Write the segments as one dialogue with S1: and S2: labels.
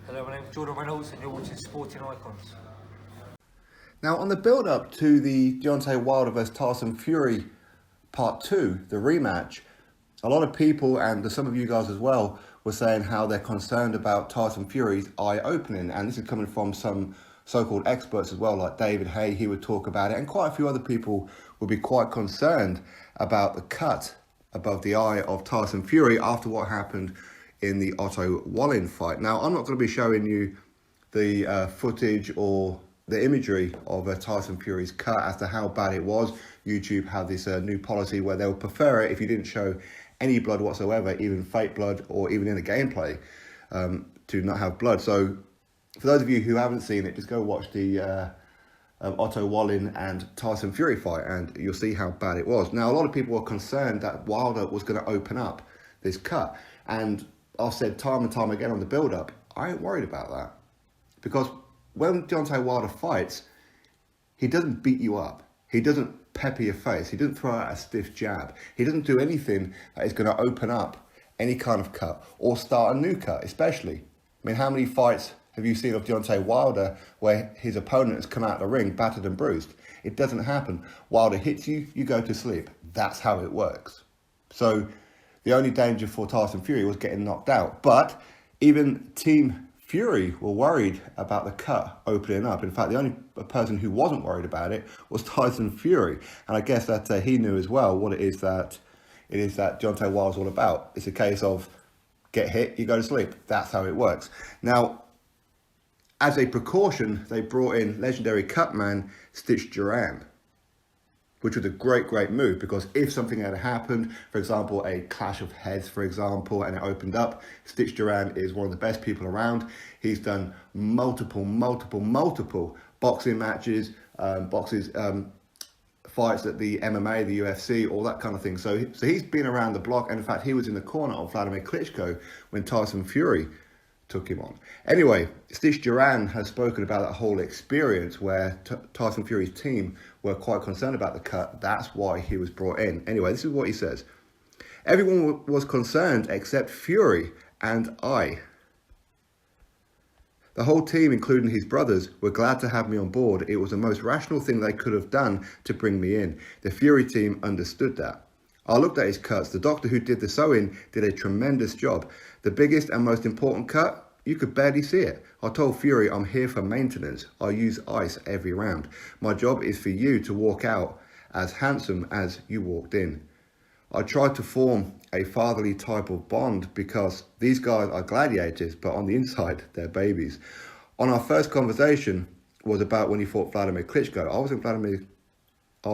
S1: Hello, my name's Jordan Reynolds and you're watching Sporting Icons.
S2: Now, on the build-up to the Deontay Wilder vs Tyson Fury Part 2, the rematch, a lot of people, and some of you guys as well, were saying how they're concerned about Tyson Fury's eye opening. And this is coming from some so-called experts as well, like David Hay. He would talk about it, and quite a few other people would be quite concerned about the cut above the eye of Tyson Fury after what happened in the Otto Wallin fight. Now, I'm not going to be showing you the footage or the imagery of Tyson Fury's cut as to how bad it was. YouTube have this new policy where they'll prefer it if you didn't show any blood whatsoever, even fake blood or even in the gameplay, to not have blood. So for those of you who haven't seen it, just go watch the Otto Wallin and Tyson Fury fight and you'll see how bad it was. Now, a lot of people were concerned that Wilder was going to open up this cut. And I've said time and time again on the build-up, I ain't worried about that. Because when Deontay Wilder fights, he doesn't beat you up. He doesn't pepper your face. He doesn't throw out a stiff jab. He doesn't do anything that is going to open up any kind of cut or start a new cut, especially. I mean, how many fights have you seen of Deontay Wilder where his opponent has come out of the ring battered and bruised? It doesn't happen. Wilder hits you, you go to sleep. That's how it works. So the only danger for Tyson Fury was getting knocked out. But even Team Fury were worried about the cut opening up. In fact, the only person who wasn't worried about it was Tyson Fury. And I guess that he knew as well what it is that Deontay Wilder's all about. It's a case of get hit, you go to sleep. That's how it works. Now, as a precaution, they brought in legendary cutman Stitch Duran, which was a great move, because if something had happened, for example, a clash of heads, for example, and it opened up, Stitch Duran is one of the best people around. He's done multiple boxing matches, fights at the MMA, the UFC, all that kind of thing. So he's been around the block, and in fact, he was in the corner of Vladimir Klitschko when Tyson Fury took him on. Anyway, Stitch Duran has spoken about that whole experience where Tyson Fury's team were quite concerned about the cut. That's why he was brought in. Anyway, this is what he says. Everyone was concerned except Fury and I. The whole team, including his brothers, were glad to have me on board. It was the most rational thing they could have done to bring me in. The Fury team understood that. I looked at his cuts. The doctor who did the sewing did a tremendous job. The biggest and most important cut, you could barely see it. I told Fury I'm here for maintenance. I use ice every round. My job is for you to walk out as handsome as you walked in. I tried to form a fatherly type of bond because these guys are gladiators, but on the inside, they're babies. On our first conversation was about when he fought Vladimir Klitschko. I was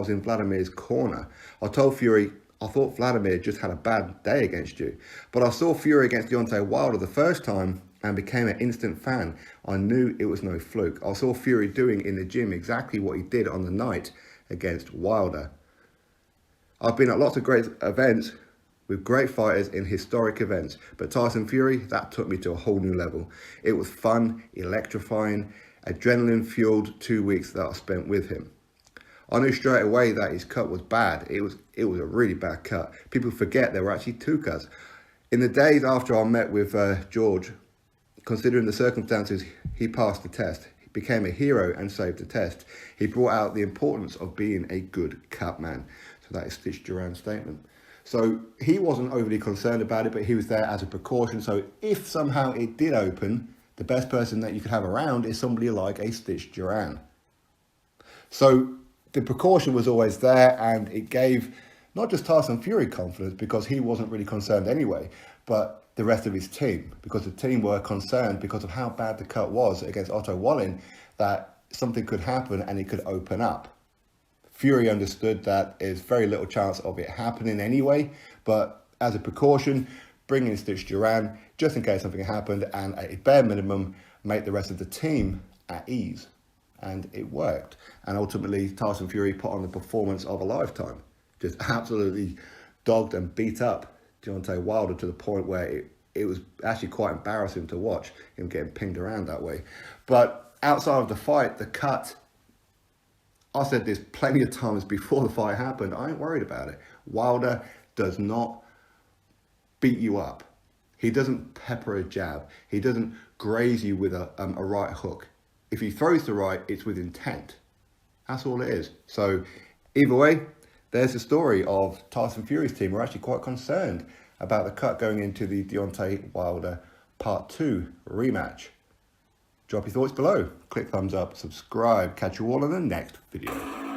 S2: in Vladimir's corner. I told Fury, I thought Vladimir just had a bad day against you. But I saw Fury against Deontay Wilder the first time and became an instant fan. I knew it was no fluke. I saw Fury doing in the gym exactly what he did on the night against Wilder. I've been at lots of great events with great fighters in historic events, but Tyson Fury, that took me to a whole new level. It was fun, electrifying, adrenaline-fueled 2 weeks that I spent with him. I knew straight away that his cut was bad. It was a really bad cut. People forget there were actually two cuts. In the days after I met with George, considering the circumstances, he passed the test. He became a hero and saved the test. He brought out the importance of being a good cut man. So that is Stitch Duran's statement. So he wasn't overly concerned about it, but he was there as a precaution. So if somehow it did open, the best person that you could have around is somebody like a Stitch Duran. So the precaution was always there, and it gave not just Tyson Fury confidence, because he wasn't really concerned anyway, but the rest of his team, because the team were concerned because of how bad the cut was against Otto Wallin, that something could happen and it could open up. Fury understood that there's very little chance of it happening anyway, but as a precaution, bring in Stitch Duran just in case something happened, and at a bare minimum, make the rest of the team at ease. And it worked. And ultimately, Tyson Fury put on the performance of a lifetime. Just absolutely dogged and beat up Deontay Wilder to the point where it was actually quite embarrassing to watch him getting pinged around that way. But outside of the fight, the cut, I said this plenty of times before the fight happened, I ain't worried about it. Wilder does not beat you up. He doesn't pepper a jab. He doesn't graze you with a right hook. If he throws the right, it's with intent. That's all it is. So either way, there's the story of Tyson Fury's team. We're actually quite concerned about the cut going into the Deontay Wilder Part 2 rematch. Drop your thoughts below. Click thumbs up, subscribe. Catch you all in the next video.